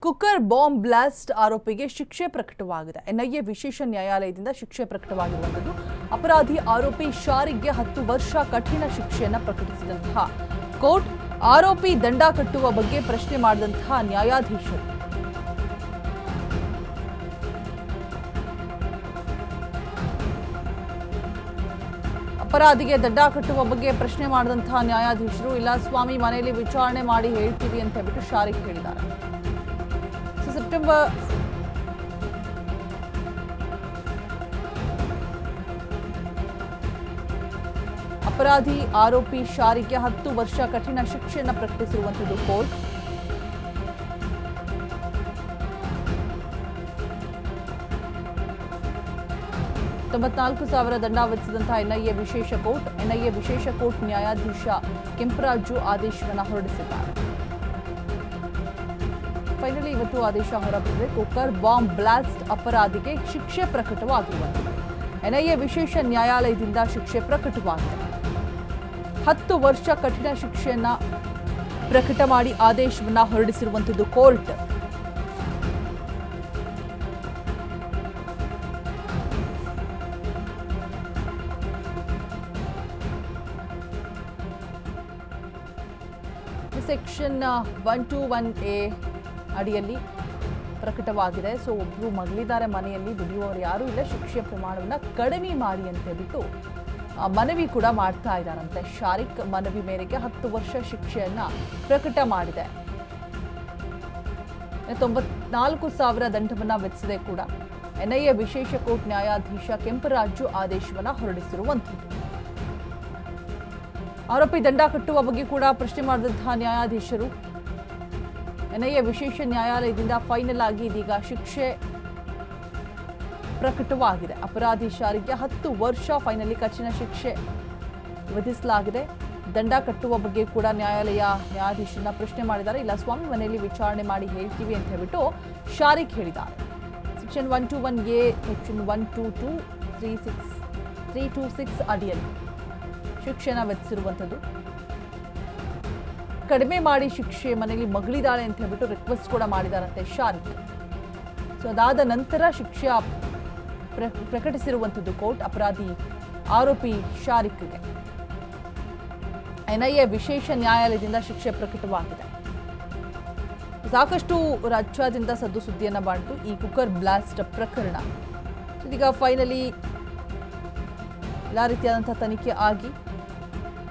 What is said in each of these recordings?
Cooker bomb blast ಆರೋಪಿಗೆ ಶಿಕ್ಷೆ ಪ್ರಕಟವಾಗಿದೆ. ಎನ್ಐಎ ವಿಶೇಷ ನ್ಯಾಯಾಲಯದಿಂದ ಶಿಕ್ಷೆ ಪ್ರಕಟವಾಗಿರುವಂತದ್ದು. ಅಪರಾಧಿ ಆರೋಪಿ ಶಾರಿಕ್ಗೆ 10 ವರ್ಷ ಕಠಿಣ ಶಿಕ್ಷೆಯನ್ನು ಪ್ರಕಟಿಸಿದಂತಹ ಕೋರ್ಟ್ ಆರೋಪಿ ದಂಡ ಕಟ್ಟುವ ಬಗ್ಗೆ ಪ್ರಶ್ನೆ ಮಾಡಿದಂತಹ ನ್ಯಾಯಾಧೀಶರು ಅಪರಾಧಿಗೆ ದಂಡ ಕಟ್ಟುವ ಬಗ್ಗೆ ಪ್ರಶ್ನೆ ಮಾಡಿದಂತಹ ನ್ಯಾಯಾಧೀಶರು ಇಲ್ಲ ಸ್ವಾಮಿ ಮನೆಯಲ್ಲಿ ವಿಚಾರಣೆ ಮಾಡಿ ಹೇಳ್ತೀವಿ ಅಂತ ಹೇಳ್ಬಿಟ್ಟು ಶಾರಿಕ್ ಹೇಳಿದ್ದಾರೆ. ಸೆಪ್ಟೆಂಬರ್ ಅಪರಾಧಿ ಆರೋಪಿ ಶಾರಿಕ್ಗೆ 10 ವರ್ಷ ಕಠಿಣ ಶಿಕ್ಷೆಯನ್ನು ಪ್ರಕಟಿಸಿರುವಂತದ್ದು ಕೋರ್ಟ್. $94,000 ದಂಡ ವಿಧಿಸಿದಂತಹ ಎನ್ಐಎ ವಿಶೇಷ ಕೋರ್ಟ್ ನ್ಯಾಯಾಧೀಶ ಕೆಂಪರಾಜು ಆದೇಶವನ್ನು ಹೊರಡಿಸಿದ್ದಾರೆ. ಫೈನಲಿ ಇವತ್ತು ಆದೇಶ ಹೊರಬಿದ್ದಿದೆ. ಕುಕ್ಕರ್ ಬಾಂಬ್ ಬ್ಲಾಸ್ಟ್ ಅಪರಾಧಿಗೆ ಶಿಕ್ಷೆ ಪ್ರಕಟವಾಗಿರುವಂಥದ್ದು. ಎನ್ಐಎ ವಿಶೇಷ ನ್ಯಾಯಾಲಯದಿಂದ ಶಿಕ್ಷೆ ಪ್ರಕಟವಾಗಿದೆ. 10 ವರ್ಷ ಕಠಿಣ ಶಿಕ್ಷೆಯನ್ನ ಪ್ರಕಟ ಮಾಡಿ ಆದೇಶವನ್ನ ಹೊರಡಿಸಿರುವಂಥದ್ದು ಕೋರ್ಟ್. ಸೆಕ್ಷನ್ 121A ಅಡಿಯಲ್ಲಿ ಪ್ರಕಟವಾಗಿದೆ. ಸೊ ಒಬ್ಬರು ಮಗಳಿದ್ದಾರೆ, ಮನೆಯಲ್ಲಿ ದುಡಿಯುವವರು ಯಾರೂ ಇಲ್ಲ, ಶಿಕ್ಷೆ ಪ್ರಮಾಣವನ್ನು ಕಡಿಮೆ ಮಾಡಿ ಅಂತ ಹೇಳ್ಬಿಟ್ಟು ಮನವಿ ಕೂಡ ಮಾಡ್ತಾ ಇದ್ದಾರಂತೆ. ಶಾರಿಕ್ ಮನವಿ ಮೇರೆಗೆ 10 ವರ್ಷ ಶಿಕ್ಷೆಯನ್ನ ಪ್ರಕಟ ಮಾಡಿದೆ. 94,000 ದಂಡವನ್ನ ವಿಧಿಸಿದೆ ಕೂಡ. ಎನ್ಐಎ ವಿಶೇಷ ಕೋರ್ಟ್ ನ್ಯಾಯಾಧೀಶ ಕೆಂಪರಾಜು ಆದೇಶವನ್ನ ಹೊರಡಿಸಿರುವಂಥದ್ದು. ಆರೋಪಿ ದಂಡ ಕಟ್ಟುವ ಬಗ್ಗೆ ಕೂಡ ಪ್ರಶ್ನೆ ಮಾಡಿದಂತಹ ನ್ಯಾಯಾಧೀಶರು ಎನ್ಐಎ ವಿಶೇಷ ನ್ಯಾಯಾಲಯದಿಂದ ಫೈನಲ್ ಆಗಿ ಇದೀಗ ಶಿಕ್ಷೆ ಪ್ರಕಟವಾಗಿದೆ. ಅಪರಾಧಿ ಶಾರಿಕ್ಗೆ 10 ವರ್ಷ ಫೈನಲಿ ಕಠಿಣ ಶಿಕ್ಷೆ ವಿಧಿಸಲಾಗಿದೆ. ದಂಡ ಕಟ್ಟುವ ಬಗ್ಗೆ ಕೂಡ ನ್ಯಾಯಾಧೀಶರನ್ನ ಪ್ರಶ್ನೆ ಮಾಡಿದ್ದಾರೆ. ಇಲ್ಲ ಸ್ವಾಮಿ ಮನೆಯಲ್ಲಿ ವಿಚಾರಣೆ ಮಾಡಿ ಹೇಳ್ತೀವಿ ಅಂತ ಹೇಳ್ಬಿಟ್ಟು ಶಾರಿಕ್ ಹೇಳಿದ್ದಾರೆ. ಸೆಕ್ಷನ್ 121A, ಸೆಕ್ಷನ್ 122, 326 ಅಡಿಯಲ್ಲಿ ಶಿಕ್ಷೆನ ವಿಧಿಸಿರುವಂಥದ್ದು. ಕಡಿಮೆ ಮಾಡಿ ಶಿಕ್ಷೆ, ಮನೆಯಲ್ಲಿ ಮಗಳಿದ್ದಾಳೆ ಅಂತ ಹೇಳ್ಬಿಟ್ಟು ರಿಕ್ವೆಸ್ಟ್ ಕೂಡ ಮಾಡಿದಾರಂತೆ ಶಾರಿಕ್. ಸೊ ಅದಾದ ನಂತರ ಶಿಕ್ಷೆ ಪ್ರಕಟಿಸಿರುವಂಥದ್ದು ಕೋರ್ಟ್ ಆರೋಪಿ ಶಾರಿಕ್ಗೆ. ಎನ್ಐಎ ವಿಶೇಷ ನ್ಯಾಯಾಲಯದಿಂದ ಶಿಕ್ಷೆ ಪ್ರಕಟವಾಗಿದೆ. ಸಾಕಷ್ಟು ರಾಜ್ಯಾದ್ಯಂತ ಸದ್ದು ಸುದ್ದಿಯನ್ನ ಮಾಡಿತು ಈ ಕುಕ್ಕರ್ ಬ್ಲಾಸ್ಟ್ ಪ್ರಕರಣ. ಇದೀಗ ಫೈನಲಿ ಎಲ್ಲ ರೀತಿಯಾದಂತಹ ತನಿಖೆ ಆಗಿ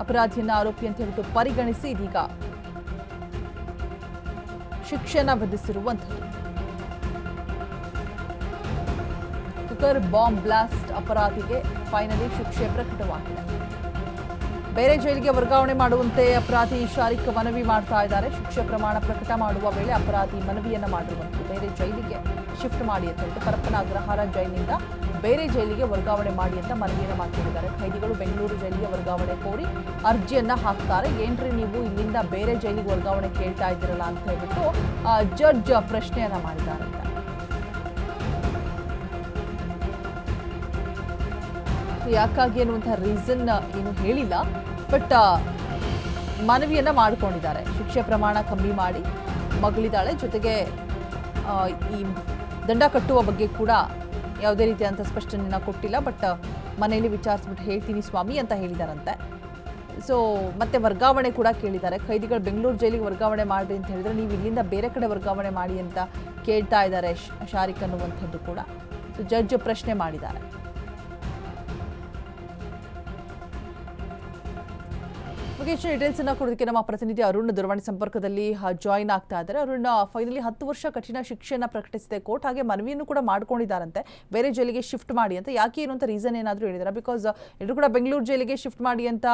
ಅಪರಾಧಿಯನ್ನ ಆರೋಪಿ ಅಂತ ಹೇಳ್ಬಿಟ್ಟು ಪರಿಗಣಿಸಿ ಇದೀಗ ಶಿಕ್ಷೆನ ವಿಧಿಸಿರುವಂಥದ್ದು. ಕುಕ್ಕರ್ ಬಾಂಬ್ ಬ್ಲಾಸ್ಟ್ ಅಪರಾಧಿಗೆ ಫೈನಲಿ ಶಿಕ್ಷೆ ಪ್ರಕಟವಾಗಿದೆ. ಬೇರೆ ಜೈಲಿಗೆ ವರ್ಗಾವಣೆ ಮಾಡುವಂತೆ ಅಪರಾಧಿ ಶಾರಿಕ್ ಮನವಿ ಮಾಡ್ತಾ ಇದ್ದಾರೆ. ಶಿಕ್ಷೆ ಪ್ರಮಾಣ ಪ್ರಕಟ ಮಾಡುವ ವೇಳೆ ಅಪರಾಧಿ ಮನವಿಯನ್ನ ಮಾಡಿರುವಂಥದ್ದು. ಬೇರೆ ಜೈಲಿಗೆ ಶಿಫ್ಟ್ ಮಾಡಿ ಅಂತ ಹೇಳ್ಬಿಟ್ಟು ಪರಪ್ಪನ ಅಗ್ರಹಾರ ಜೈಲಿನಿಂದ ಬೇರೆ ಜೈಲಿಗೆ ವರ್ಗಾವಣೆ ಮಾಡಿ ಅಂತ ಮನವಿಯನ್ನು ಮಾಡ್ತಿದ್ದಾರೆ. ಖೈದಿಗಳು ಬೆಂಗಳೂರು ಜೈಲಿಗೆ ವರ್ಗಾವಣೆ ಕೋರಿ ಅರ್ಜಿಯನ್ನ ಹಾಕ್ತಾರೆ. ಏನ್ರಿ ನೀವು ಇಲ್ಲಿಂದ ಬೇರೆ ಜೈಲಿಗೆ ವರ್ಗಾವಣೆ ಕೇಳ್ತಾ ಇದ್ದೀರಲ್ಲ ಅಂತ ಹೇಳ್ಬಿಟ್ಟು ಜಡ್ಜ್ ಪ್ರಶ್ನೆಯನ್ನ ಮಾಡಿದ್ದಾರೆ. ಯಾಕಾಗಿ ಅನ್ನುವಂತಹ ರೀಸನ್ ಏನು ಹೇಳಿಲ್ಲ, ಬಟ್ ಮನವಿಯನ್ನ ಮಾಡ್ಕೊಂಡಿದ್ದಾರೆ. ಶಿಕ್ಷೆ ಪ್ರಮಾಣ ಕಮ್ಮಿ ಮಾಡಿ, ಮಗಳಿದ್ದಾಳೆ, ಜೊತೆಗೆ ಈ ದಂಡ ಕಟ್ಟುವ ಬಗ್ಗೆ ಕೂಡ ಯಾವುದೇ ರೀತಿಯಾದಂಥ ಸ್ಪಷ್ಟನೆಯನ್ನು ಕೊಟ್ಟಿಲ್ಲ. ಬಟ್ ಮನೆಯಲ್ಲಿ ವಿಚಾರಿಸ್ಬಿಟ್ಟು ಹೇಳ್ತೀನಿ ಸ್ವಾಮಿ ಅಂತ ಹೇಳಿದಾರಂತೆ. ಸೊ ಮತ್ತೆ ವರ್ಗಾವಣೆ ಕೂಡ ಕೇಳಿದ್ದಾರೆ. ಖೈದಿಗಳು ಬೆಂಗಳೂರು ಜೈಲಿಗೆ ವರ್ಗಾವಣೆ ಮಾಡಿ ಅಂತ ಹೇಳಿದ್ರೆ ನೀವು ಇಲ್ಲಿಂದ ಬೇರೆ ಕಡೆ ವರ್ಗಾವಣೆ ಮಾಡಿ ಅಂತ ಕೇಳ್ತಾ ಇದ್ದಾರೆ ಶಾರಿಕ್ ಅನ್ನುವಂಥದ್ದು ಕೂಡ. ಸೊ ಜಡ್ಜ್ ಪ್ರಶ್ನೆ ಮಾಡಿದ್ದಾರೆ. ಹೆಚ್ಚಿನ ಡೀಟೇಲ್ಸ್ ಅನ್ನ ಕೊಡೋದಕ್ಕೆ ನಮ್ಮ ಪ್ರತಿನಿಧಿ ಅರುಣ್ ದೂರವಾಣಿ ಸಂಪರ್ಕದಲ್ಲಿ ಜಾಯಿನ್ ಆಗ್ತಾ ಇದ್ದಾರೆ. ಅರುಣ್, ಫೈನಲಿ 10 ವರ್ಷ ಕಠಿಣ ಶಿಕ್ಷೆಯನ್ನ ಪ್ರಕಟಿಸಿದೆ ಕೋರ್ಟ್. ಹಾಗೆ ಮನವಿಯನ್ನು ಕೂಡ ಮಾಡ್ಕೊಂಡಿದ್ದಾರಂತೆ ಬೇರೆ ಜೈಲಿಗೆ ಶಿಫ್ಟ್ ಮಾಡಿ ಅಂತ. ಯಾಕೆ ಏನು ಅಂತ ರೀಸನ್ ಏನಾದರೂ ಹೇಳಿದಾರೆ? ಬಿಕಾಸ್ ಎಲ್ಲರೂ ಕೂಡ ಬೆಂಗಳೂರು ಜೈಲಿಗೆ ಶಿಫ್ಟ್ ಮಾಡಿ ಅಂತ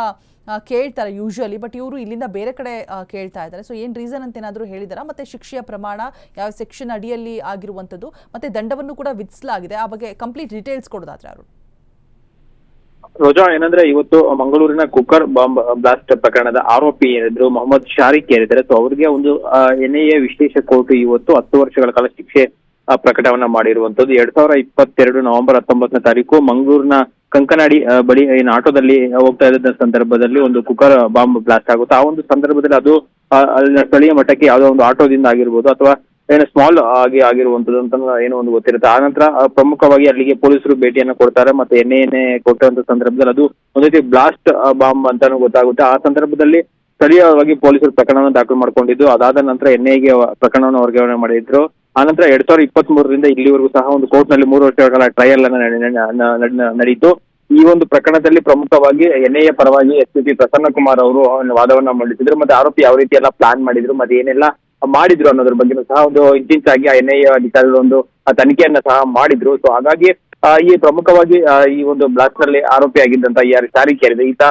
ಕೇಳ್ತಾರೆ ಯೂಶುವಲಿ, ಬಟ್ ಇವರು ಇಲ್ಲಿಂದ ಬೇರೆ ಕಡೆ ಕೇಳ್ತಾ ಇದ್ದಾರೆ. ಸೊ ಏನು ರೀಸನ್ ಅಂತ ಏನಾದರೂ ಹೇಳಿದಾರಾ? ಮತ್ತೆ ಶಿಕ್ಷೆಯ ಪ್ರಮಾಣ ಯಾವ ಸೆಕ್ಷನ್ ಅಡಿಯಲ್ಲಿ ಆಗಿರುವಂಥದ್ದು, ಮತ್ತೆ ದಂಡವನ್ನು ಕೂಡ ವಿಧಿಸಲಾಗಿದೆ, ಆ ಬಗ್ಗೆ ಕಂಪ್ಲೀಟ್ ಡೀಟೇಲ್ಸ್ ಕೊಡೋದಾದ್ರೆ ಅರುಣ್. ರೋಜಾ, ಏನಂದ್ರೆ ಇವತ್ತು ಮಂಗಳೂರಿನ ಕುಕ್ಕರ್ ಬಾಂಬ್ ಬ್ಲಾಸ್ಟ್ ಪ್ರಕರಣದ ಆರೋಪಿ ಏನಿದ್ರು ಮೊಹಮ್ಮದ್ ಶಾರಿಕ್ ಏನಿದ್ದಾರೆ, ಸೊ ಅವ್ರಿಗೆ ಒಂದು ಎನ್ಐಎ ವಿಶೇಷ ಕೋರ್ಟ್ ಇವತ್ತು 10 ವರ್ಷಗಳ ಕಾಲ ಶಿಕ್ಷೆ ಪ್ರಕಟವನ್ನ ಮಾಡಿರುವಂತದ್ದು. 2022 ನವೆಂಬರ್ 19ನೇ ತಾರೀಕು ಮಂಗಳೂರಿನ ಕಂಕನಾಡಿ ಬಳಿ ಏನು ಆಟೋದಲ್ಲಿ ಹೋಗ್ತಾ ಇದ್ದ ಸಂದರ್ಭದಲ್ಲಿ ಒಂದು ಕುಕ್ಕರ್ ಬಾಂಬ್ ಬ್ಲಾಸ್ಟ್ ಆಗುತ್ತೆ. ಆ ಒಂದು ಸಂದರ್ಭದಲ್ಲಿ ಅದು ಸ್ಥಳೀಯ ಮಟ್ಟಕ್ಕೆ ಯಾವುದೋ ಒಂದು ಆಟೋದಿಂದ ಆಗಿರ್ಬೋದು ಅಥವಾ ಏನು ಸ್ಮಾಲ್ ಆಗಿ ಆಗಿರುವಂತದ್ದು ಅಂತ ಏನೋ ಒಂದು ಗೊತ್ತಿರುತ್ತೆ. ಆ ನಂತರ ಪ್ರಮುಖವಾಗಿ ಅಲ್ಲಿಗೆ ಪೊಲೀಸರು ಭೇಟಿಯನ್ನ ಕೊಡ್ತಾರೆ. ಮತ್ತೆ ಎಣ್ಣೆ ಕೊಟ್ಟಂತ ಸಂದರ್ಭದಲ್ಲಿ ಅದು ಒಂದು ರೀತಿ ಬ್ಲಾಸ್ಟ್ ಬಾಂಬ್ ಅಂತಾನು ಗೊತ್ತಾಗುತ್ತೆ. ಆ ಸಂದರ್ಭದಲ್ಲಿ ಸ್ಥಳೀಯವಾಗಿ ಪೊಲೀಸರು ಪ್ರಕರಣವನ್ನು ದಾಖಲು ಮಾಡ್ಕೊಂಡಿದ್ದು, ಅದಾದ ನಂತರ ಎನ್ಐಎಗೆ ಪ್ರಕರಣವನ್ನು ವರ್ಗಾವಣೆ ಮಾಡಿದ್ರು. ಆನಂತರ 2023ರಿಂದ ಇಲ್ಲಿವರೆಗೂ ಸಹ ಒಂದು ಕೋರ್ಟ್ ನಲ್ಲಿ 3 ವರ್ಷಗಳ ಟ್ರಯಲ್ ಅನ್ನ ನಡೀತು. ಈ ಒಂದು ಪ್ರಕರಣದಲ್ಲಿ ಪ್ರಮುಖವಾಗಿ ಎನ್ಐಎ ಪರವಾಗಿ ಎಸ್ಪಿಪಿ ಪ್ರಸನ್ನ ಕುಮಾರ್ ಅವರು ವಾದವನ್ನ ಮಂಡಿಸಿದ್ರು. ಮತ್ತೆ ಆರೋಪಿ ಯಾವ ರೀತಿ ಎಲ್ಲ ಪ್ಲಾನ್ ಮಾಡಿದ್ರು, ಮತ್ತೆ ಏನೆಲ್ಲ ಮಾಡಿದ್ರು ಅನ್ನೋದ್ರ ಬಗ್ಗೆ ಸಹ ಒಂದು ಇಂಚಿಂಚಾಗಿ ಎನ್ಐಎ ಅಧಿಕಾರಿಗಳು ಒಂದು ತನಿಖೆಯನ್ನ ಸಹ ಮಾಡಿದ್ರು. ಸೊ ಹಾಗಾಗಿ ಈ ಪ್ರಮುಖವಾಗಿ ಈ ಒಂದು ಬ್ಲಾಸ್ಟ್ ನಲ್ಲಿ ಆರೋಪಿ ಆಗಿದ್ದಂತ ಯಾರು ಶಾರಿಕ್ ಏನಿದೆ, ಈತ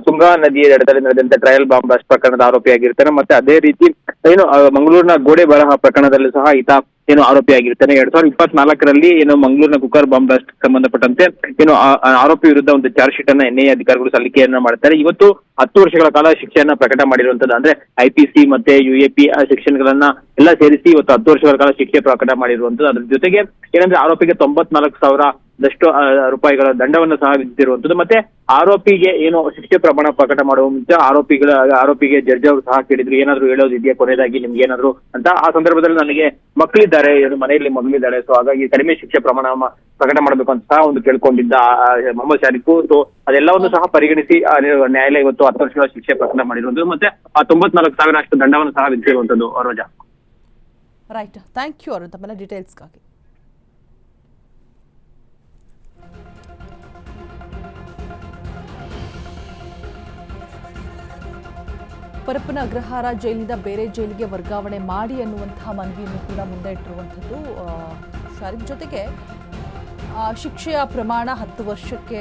ತುಂಗಾ ನದಿಯ ದಡದಲ್ಲಿ ನಡೆದಂತ ಟ್ರಯಲ್ ಬಾಂಬ್ ಬ್ಲಾಸ್ಟ್ ಪ್ರಕರಣದ ಆರೋಪಿಯಾಗಿರ್ತಾನೆ. ಮತ್ತೆ ಅದೇ ರೀತಿ ಏನು ಮಂಗಳೂರಿನ ಗೋಡೆ ಬರಹ ಪ್ರಕರಣದಲ್ಲಿ ಸಹ ಈತ ಏನು ಆರೋಪಿಯಾಗಿರ್ತಾನೆ. 2024ರಲ್ಲಿ ಏನು ಮಂಗಳೂರಿನ ಕುಕ್ಕರ್ ಬಾಂಬ್ ಬ್ಲಾಸ್ಟ್ ಸಂಬಂಧಪಟ್ಟಂತೆ ಏನು ಆರೋಪಿ ವಿರುದ್ಧ ಒಂದು ಚಾರ್ಜ್ ಶೀಟ್ ಅನ್ನ ಎನ್ಐಎ ಅಧಿಕಾರಿಗಳು ಸಲ್ಲಿಕೆಯನ್ನ ಮಾಡ್ತಾರೆ. ಇವತ್ತು 10 ವರ್ಷಗಳ ಕಾಲ ಶಿಕ್ಷೆಯನ್ನ ಪ್ರಕಟ ಮಾಡಿರುವಂತದ್ದು, ಅಂದ್ರೆ IPC ಮತ್ತೆ UAP ಸೆಕ್ಷನ್ ಗಳನ್ನ ಎಲ್ಲ ಸೇರಿಸಿ ಇವತ್ತು 10 ವರ್ಷಗಳ ಕಾಲ ಶಿಕ್ಷೆ ಪ್ರಕಟ ಮಾಡಿರುವಂತದ್ದು. ಅದ್ರ ಜೊತೆಗೆ ಏನಂದ್ರೆ ಆರೋಪಿಗೆ 94,000 ರೂಪಾಯಿಗಳ ದಂಡವನ್ನು ಸಹ ವಿಧಿಸಿರುವಂತದ್ದು. ಮತ್ತೆ ಆರೋಪಿಗೆ ಏನು ಶಿಕ್ಷೆ ಪ್ರಮಾಣ ಪ್ರಕಟ ಮಾಡುವ ಮುಂಚೆ ಆರೋಪಿಗೆ ಜಡ್ಜ್ ಅವರು ಸಹ ಕೇಳಿದ್ರು, ಏನಾದ್ರು ಹೇಳೋದಿದೆಯಾ ಕೊನೆಯದಾಗಿ ನಿಮ್ಗೆ ಏನಾದ್ರು ಅಂತ. ಆ ಸಂದರ್ಭದಲ್ಲಿ ನನಗೆ ಮಕ್ಕಳಿದ್ದಾರೆ, ಮನೆಯಲ್ಲಿ ಮಗಳಿದ್ದಾಳೆ, ಸೊ ಹಾಗಾಗಿ ಕಡಿಮೆ ಶಿಕ್ಷೆ ಪ್ರಮಾಣ ಪ್ರಕಟ ಮಾಡಬೇಕು ಅಂತ ಸಹ ಒಂದು ಕೇಳ್ಕೊಂಡಿದ್ದ ಮೊಹಮ್ಮದ್ ಶಾರಿಕ್. ಸೊ ಅದೆಲ್ಲವನ್ನು ಸಹ ಪರಿಗಣಿಸಿ ನ್ಯಾಯಾಲಯ ಇವತ್ತು 10 ವರ್ಷಗಳ ಶಿಕ್ಷೆ ಪ್ರಕಟ ಮಾಡಿರುವಂತದ್ದು. ಮತ್ತೆ 94,000 ಅಷ್ಟು ದಂಡವನ್ನು ಸಹ ವಿಧಿಸಿರುವಂತದ್ದು. ರೋಜಾ, ರೈಟ್, ಥ್ಯಾಂಕ್ ಯು ಅರುಣ್ ತಮ್ಮೆಲ್ಲ ಡೀಟೇಲ್ಸ್ಗಾಗಿ. ಪರಪ್ಪನ ಅಗ್ರಹಾರ ಜೈಲಿನಿಂದ ಬೇರೆ ಜೈಲಿಗೆ ವರ್ಗಾವಣೆ ಮಾಡಿ ಅನ್ನುವಂತಹ ಮನವಿಯನ್ನು ಕೂಡ ಮುಂದೆ ಇಟ್ಟಿರುವಂಥದ್ದು ಶಾರಿಕ್. ಜೊತೆಗೆ ಶಿಕ್ಷೆಯ ಪ್ರಮಾಣ 10 ವರ್ಷಕ್ಕೆ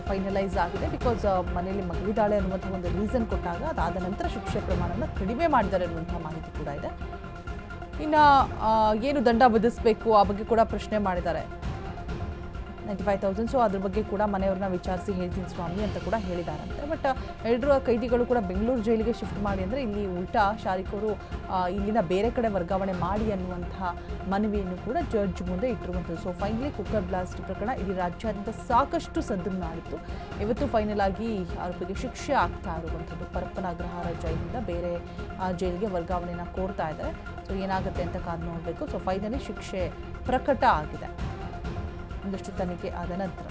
ಫೈನಲೈಸ್ ಆಗಿದೆ. ಬಿಕಾಸ್ ಮನೆಯಲ್ಲಿ ಮಗಳಿದ್ದಾಳೆ ಅನ್ನುವಂಥ ಒಂದು ರೀಸನ್ ಕೊಟ್ಟಾಗ ಅದಾದ ನಂತರ ಶಿಕ್ಷೆ ಪ್ರಮಾಣನ ಕಡಿಮೆ ಮಾಡಿದ್ದಾರೆ ಅನ್ನುವಂಥ ಮಾಹಿತಿ ಕೂಡ ಇದೆ. ಇನ್ನು ಏನು ದಂಡ ವಿಧಿಸಬೇಕು ಆ ಬಗ್ಗೆ ಕೂಡ ಪ್ರಶ್ನೆ ಮಾಡಿದ್ದಾರೆ, 95,000. ಸೊ ಅದ್ರ ಬಗ್ಗೆ ಕೂಡ ಮನೆಯವ್ರನ್ನ ವಿಚಾರಿಸಿ ಹೇಳ್ತೀನಿ ಸ್ವಾಮಿ ಅಂತ ಕೂಡ ಹೇಳಿದಾರಂತೆ. ಬಟ್ ಎಲ್ಲರೂ ಕೈದಿಗಳು ಕೂಡ ಬೆಂಗಳೂರು ಜೈಲಿಗೆ ಶಿಫ್ಟ್ ಮಾಡಿ ಅಂದರೆ ಇಲ್ಲಿ ಉಲ್ಟಾ ಶಾರಿಕ್ ಅವರು ಇಲ್ಲಿನ ಬೇರೆ ಕಡೆ ವರ್ಗಾವಣೆ ಮಾಡಿ ಅನ್ನುವಂತಹ ಮನವಿಯನ್ನು ಕೂಡ ಜಡ್ಜ್ ಮುಂದೆ ಇಟ್ಟಿರುವಂಥದ್ದು. ಸೊ ಫೈನಲಿ ಕುಕ್ಕರ್ ಬ್ಲಾಸ್ಟ್ ಪ್ರಕರಣ ಇಡೀ ರಾಜ್ಯಾದ್ಯಂತ ಸಾಕಷ್ಟು ಸದ್ದನ್ನು ಮಾಡಿತ್ತು. ಇವತ್ತು ಫೈನಲ್ ಆಗಿ ಆರೋಪಿಗೆ ಶಿಕ್ಷೆ ಆಗ್ತಾ ಇರುವಂಥದ್ದು. ಪರಪ್ಪನ ಅಗ್ರಹಾರ ಜೈಲಿನಿಂದ ಬೇರೆ ಜೈಲಿಗೆ ವರ್ಗಾವಣೆಯನ್ನು ಕೋರ್ತಾ ಇದ್ದಾರೆ. ಸೊ ಏನಾಗುತ್ತೆ ಅಂತ ಕಾದು ನೋಡಬೇಕು. ಸೊ ಫೈನಲಿ ಶಿಕ್ಷೆ ಪ್ರಕಟ ಆಗಿದೆ ಒಂದಷ್ಟು ತನಿಖೆ ಆದ ನಂತರ.